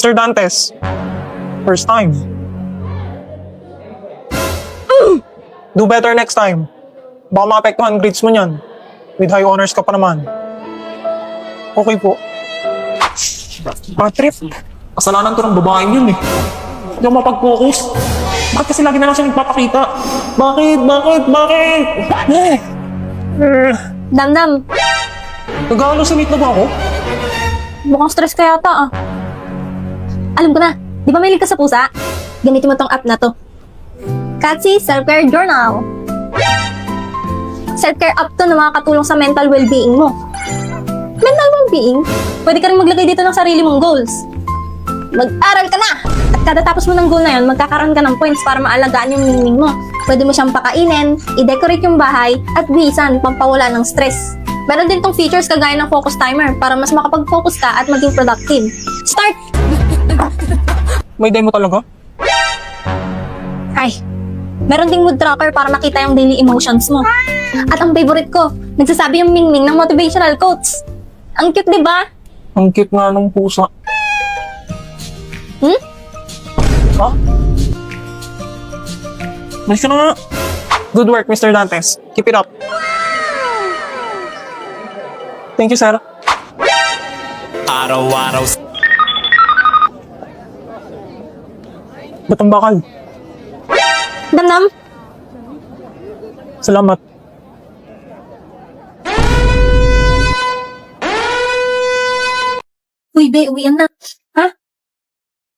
Sir Dantes, first time. Do better next time. Baka maapektuhan grades mo niyan. With high honors ka pa naman. Okay po. Trip. Kasalanan to ng babaeng yun eh. Hindi ako mapag-focus. Bakit kasi lagi na lang siya nagpapakita? Bakit? Damdam, Nag-hallucinate na ba ako? mukhang stress ka yata ah. Alam ko na, di ba may link ka sa pusa? Gamitin mo tong app na to. Katsi Self-Care Journal. Self-care app to na makakatulong sa mental well-being mo. Mental well-being? Pwede ka rin maglagay dito ng sarili mong goals. Mag-aral ka na! At kada tapos mo ng goal na yun, magkakaroon ka ng points para maalagaan yung ningning mo. Pwede mo siyang pakainin, i-decorate yung bahay, at bisan, pampawala ng stress. Meron din tong features kagaya ng focus timer para mas makapag-focus ka at maging productive. Start! May demo talaga? Ay, meron ding mood tracker para makita yung daily emotions mo. At ang favorite ko, nagsasabi yung Mingming ng motivational quotes. Ang cute, di ba? Ang cute nga ng pusa. Hmm? Ha? Malis ka na nga. Good work, Mr. Dantes. Keep it up. Thank you, sir. Araw-araw Ba't ang bakal? Damdam, Salamat. uy be, uwian na. Ha?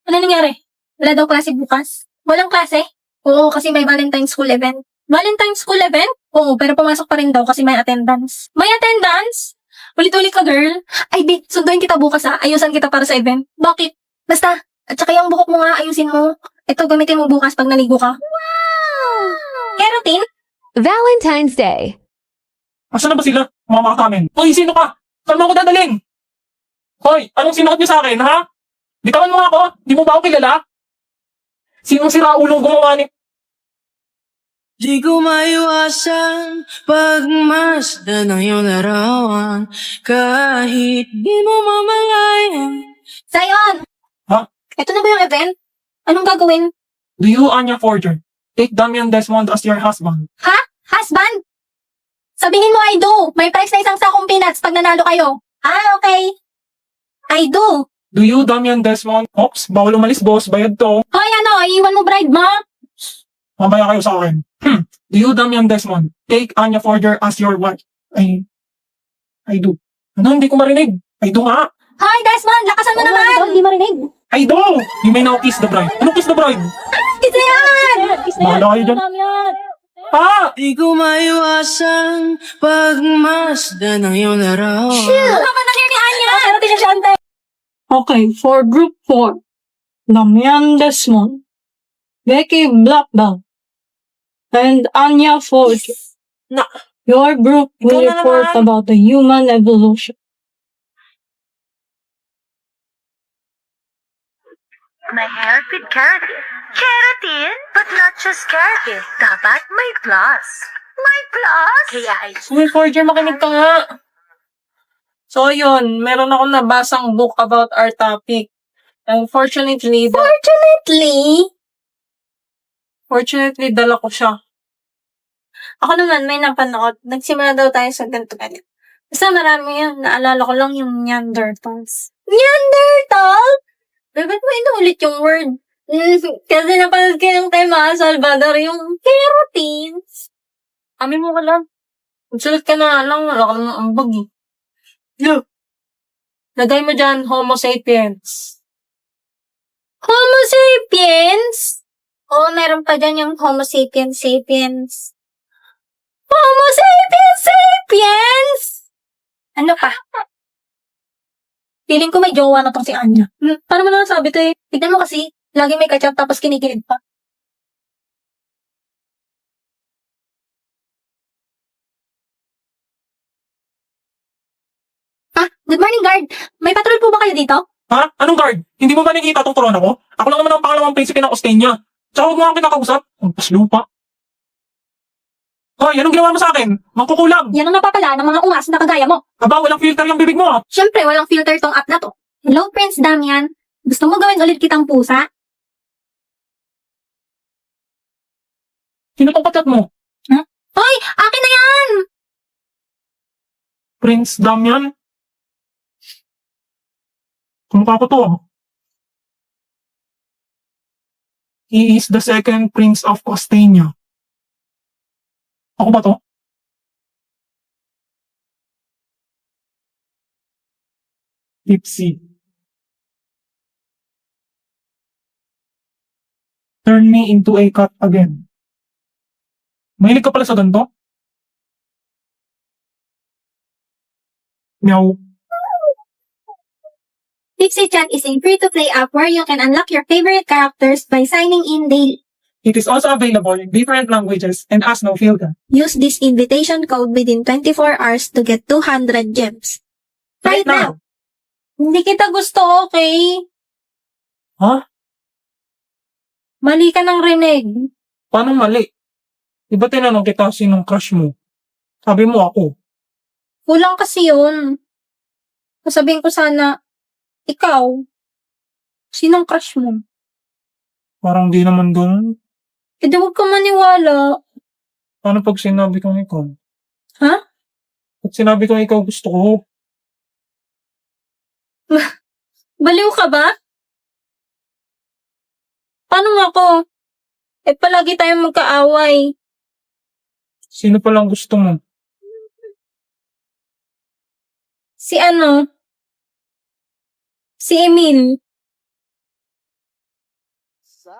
Ano nangyari? Wala daw klase bukas? Walang klase? Oo, kasi may Valentine's School event. Valentine's School event? Oo, pero pumasok pa rin daw kasi may attendance. May attendance? Ulit-ulit ka, girl. Ay, be, sunduin kita bukas ha. Ayusan kita para sa event. Bakit? Basta. At saka yung buhok mo nga, ayusin mo. Ito, gamitin mo bukas pag naligo ka. Wow! Keratin? Valentine's Day. Asan na ba sila? Mga kamen. Hoy, sino ka? Saan mo ako dadaling? Hoy, anong sinuot niyo sa akin, ha? Bitawan mo ako? Di mo ba ako kilala? Sinong siraulong gumawa ni... di ko maiwasan pagmasdan ng iyong larawan kahit di mo mamalayan. Sayon! Ha? Ito na ba yung event? Anong gagawin? Do you, Anya Forger, take Damian Desmond as your husband? Ha? Husband? Sabihin mo I do. May price na isang sakong peanuts pag nanalo kayo. Ah, okay. I do. Do you, Damian Desmond? Ops, bawal umalis, boss. Bayad to. Hoy, ano? Iiwan mo bride mo? Mamaya kayo sa akin. Do you, Damian Desmond, take Anya Forger as your wife? I do. Ano, hindi ko marinig. I do nga. Hoy, Desmond! Lakasan mo naman! Hindi marinig. I do! You may now kiss the bride. Ano kiss the bride? Kiss na yan! Kiss na yan! Bahala kayo dyan. yan! Ha? Di ko maiwasan pagmasdan ng iyong larawan. Ano ka naninihan niya? Ano tinasyante? Okay, for group 4, Damian Desmond, Becky Blackbell, and Anya Forge. Na- Your group will Ikaw na report naman. about the human evolution. May help with keratin. Keratin? But not just keratin. Dapat may plus. May plus? Kaya ay Uy, Forger, makinig ka nga. So, yun, meron akong nabasang book about our topic. Unfortunately, fortunately, dala ko siya. Ako naman, may napanood. Nagsimula daw tayo sa ganito ganito. Basta marami yan. Naalala ko lang yung Neanderthals. Neanderthal? Ba't mo inulit yung word? Kasi napanood ko yung kay Ma Salvador yung keratins. Amin mo ka lang. Magsulat ka na lang, wala ka lang ambag eh. Look. Lagay mo dyan, Homo sapiens. Homo sapiens? Oo, meron pa dyan yung Homo sapiens sapiens. Homo sapiens sapiens! Ano pa? Feeling ko may jowa na tong si Anya. Paano mo naman sabi to eh? Tignan mo kasi, lagi may kachat tapos kinikilig pa. Ah, good morning guard. May patrol po ba kayo dito? Ha? Anong guard? Hindi mo ba nakikita tong corona ko? Ako lang naman ang pangalawang prinsipe ng Ostenia. Tsaka huwag mo akong kinakausap. Ang paslupa. Hoy, anong ginawa mo sa akin? Mangkukulam. Yan ang napapala ng mga ungas na kagaya mo. Aba, walang filter yung bibig mo, ah. Siyempre, walang filter tong app na to. Hello, Prince Damian. Gusto mo gawin ulit kitang pusa? Sino tong kachat mo? Hoy! Akin na yan! Prince Damian? Kumukha ko to. He is the second Prince of Costania. Ako ba to? Tipsy. Turn me into a cat again. Mahilig ka pala sa ganito? Meow. Pixie Chat is a free-to-play app where you can unlock your favorite characters by signing in daily. It is also available in different languages and has no filter. Use this invitation code within 24 hours to get 200 gems. Right now! Hindi kita gusto, okay? Ha? Mali ka ng rinig. Paano mali? Diba tinanong kita sinong crush mo? Sabi mo ako. Kulang kasi yun. Sasabihin ko sana, ikaw, sinong crush mo? Parang di naman ganun. Eh di huwag ka maniwala. Paano pag sinabi kong ikaw? Ha? Pag sinabi kong ikaw gusto ko, Baliw ka ba? Paano nga ako? Eh palagi tayong magkaaway. sino palang gusto mo? Si ano? Si Emil. Sa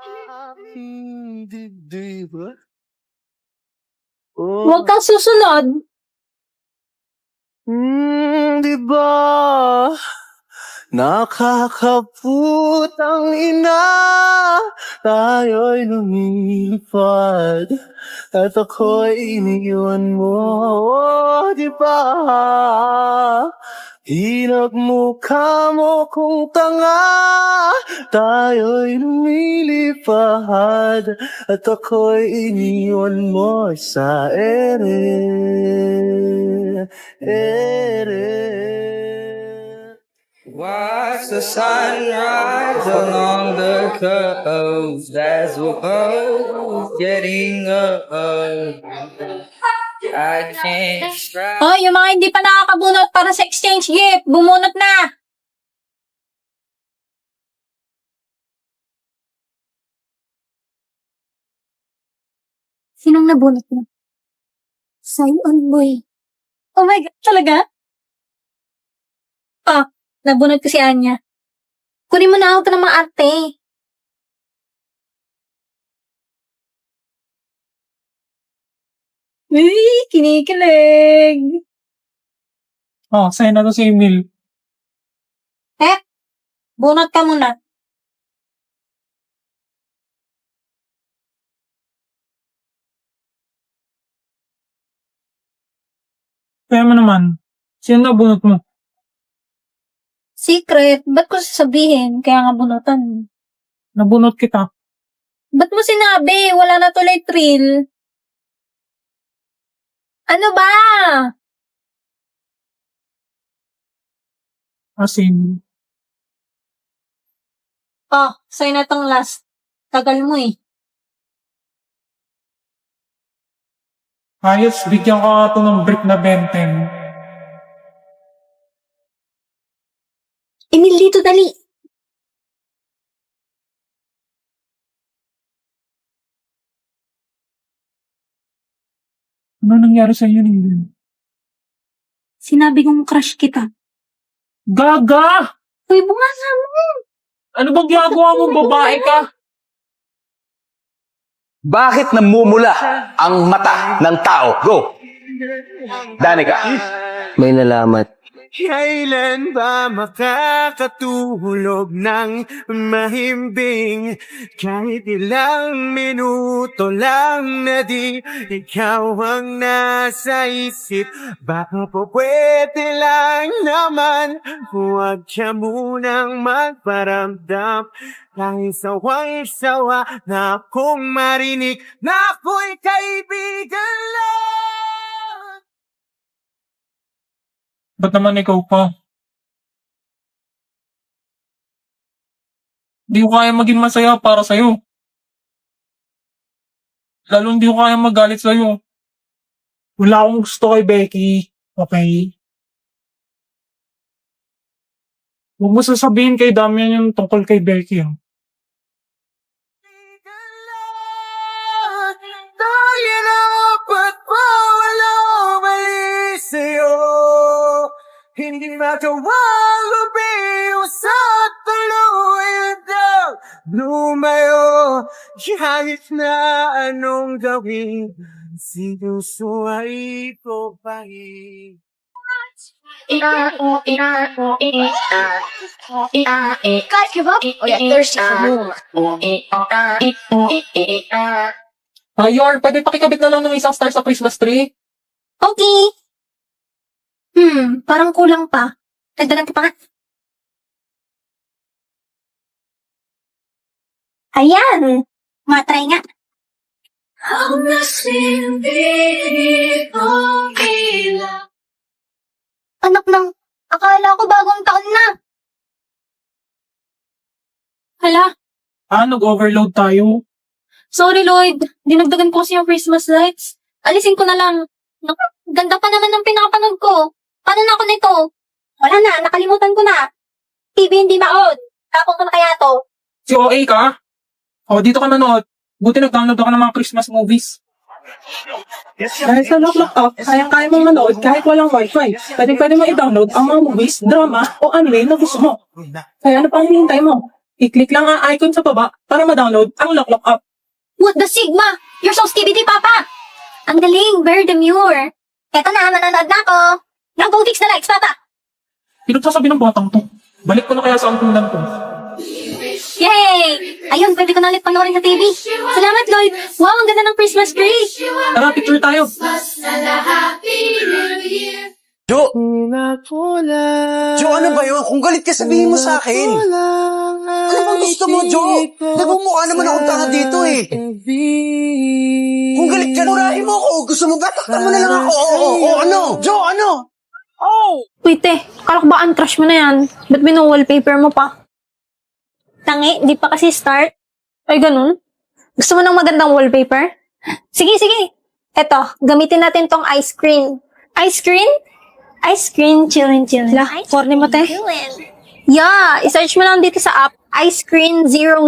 aking dibdib. Huwag kang susunod. Di ba? Nakakaputang ina, tayo'y lumilipad, at ako'y iniwan mo, di ba? Hinagmukha mo kung tanga, tayo'y lumilipad, at ako'y iniwan mo sa ere. Watch the sunrise along the coast as we're both getting up. I can't try. Oh, yung mga hindi pa nakakabunot para sa exchange gift, bumunot na! Sinong nabunot mo? Sion Boy. Oh my God, talaga? Ah, nabunot ko si Anya. Kunin mo na ako ng mga arte. Uy, kinikilig. Sa'yo na to si Emil. Bunot ka muna. Kaya mo naman, sino nabunot mo? Secret, ba't ko sasabihin? Kaya nga bunutan. Nabunot kita. Ba't mo sinabi? Wala na tuloy thrill. Ano ba? As in, Oh, sa'yo na tong last. Tagal mo eh. ayos, bigyan ka ito ng brick na benten. Emil, dito, dali. Ano nangyari sa iyo, Emil? Sinabi kong crush kita. Gaga! Uy, bunganga mo. Ano bang ginagawa mo, babae ka? Bakit namumula ang mata ng tao? Go! Danica. May nalamat. Kailan ba makakatulog ng mahimbing? Kahit ilang minuto lang na di ikaw ang nasa isip. Baka po pwede lang naman, huwag ka munang magparamdam. Kahit sawang-sawa na akong marinig na ako'y kaibigan lang. Ba't naman ikaw pa? Di ko kaya maging masaya para sa'yo. Lalo hindi ko kaya magalit sa'yo. Wala akong gusto kay Becky. Okay? Huwag mo sasabihin kay Damian yung tungkol kay Becky. Ah. Tayo na apat pa walang mali sa'yo. Hindi matawag umiwas at tuluyan daw lumayo. Kahit na anong gawin, sinusuway ko pa rin. Guys, give up? Oh yeah, thirsty for more. Yor, pwede pakikabit na lang ng isang star sa Christmas tree? Okay. Parang kulang pa. Dagdagan ko pa nga. Ayan! Matry nga. Anak ng, akala ko bagong taon na. Hala, Nag-overload tayo. sorry Lloyd. Dinagdagan ko kasi yung Christmas lights. Alisin ko na lang. Naku, ganda pa naman ng pinakapanood ko. Paano na ako nito? Wala na, nakalimutan ko na. TV hindi maon. Tapon ko na kaya to. Si OA ka? O, dito ka nanood. Buti nag-download ako ng mga Christmas movies. Dahil sa Lock Lock Up, kayang-kaya mong manood kahit walang wifi. Pwede mo i-download ang mga movies, drama, o anime na gusto mo. Kaya ano pang hinihintay mo? I-click lang ang icon sa baba para ma-download ang Lock Lock Up. What the Sigma? You're so skibidi, Papa! Ang galing, very demure. Eto na, manonood na ako. Now go fix the lights, Papa! Pinagsasabi ng batang to. Balik ko na kaya sa ampunan ko. Yay! Ayun, pwede ko na ulit panoorin sa TV. Salamat, Lloyd! Wow, ang ganda ng Christmas tree! Tara, picture tayo. Jo! Jo, ano ba yun? Kung galit ka, sabihin mo sa akin. Ano bang gusto mo, Jo? Nagmumukha naman akong tanga dito eh. Kung galit ka, murahin mo ako. Gusto mo ba? Taktan mo na lang ako. Oo, ano? Jo, ano? Wait akala ko ba uncrush mo na yan? Ba't wallpaper mo pa? Tangi, di pa kasi start. Ay, ganun? Gusto mo ng magandang wallpaper? Sige. Eto, gamitin natin tong ice cream. Ice cream? Ice cream, chillin'. La, corny mo, te. Yeah, isearch mo lang dito sa app, ice cream 000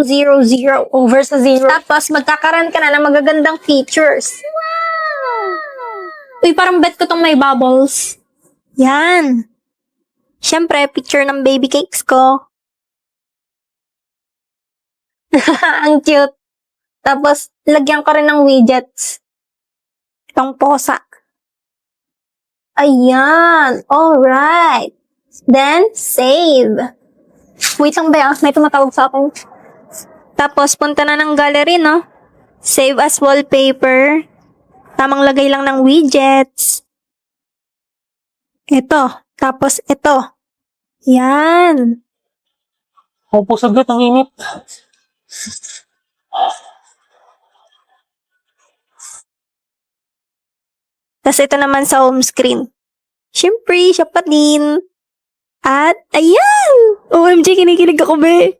over sa 0. Tapos, magkakaroon ka na ng magagandang features. Wow! Uy, parang bet ko tong may bubbles. Yan. Siyempre, picture ng baby cakes ko. Ang cute. Tapos, lagyan ko rin ng widgets. Itong posa. Ayan. Alright. Then, save. Wait lang ba yan? May tumatawag sa akin. Tapos, punta na ng gallery, no? Save as wallpaper. Tamang lagay lang ng widgets. Ito. Tapos, ito. Yan. Opo, saglit, ang init. Tapos ito naman sa home screen. Siyempre, siya pa din. At, ayan! OMG, kinikilig ako, be.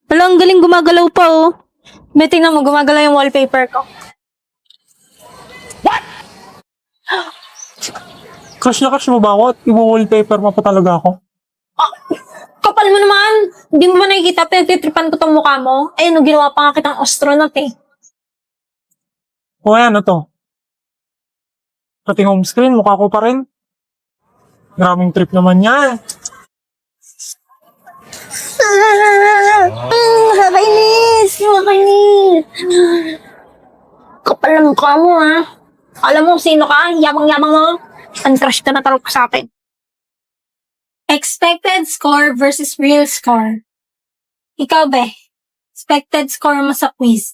Wala, ang galing gumagalaw pa, oh. Be, tingnan mo, gumagalaw yung wallpaper ko. Crush na crush mo ba ako? I-wallpaper mo pa talaga ako. Kapal mo naman! Hindi mo ba nakikita, pinagtitripan ko tong mukha mo? Eh, no, ginawa pa nga kitang astronaut, eh. O ano to? Pati home screen, mukha ko pa rin. Maraming trip naman yan. Nakakainis! Kapal na mukha mo, ha? Alam mo sino ka? Yamang-yamang mo. Uncrush ka na talaga sa akin. Expected score versus real score. Ikaw, be. Expected score mo sa quiz.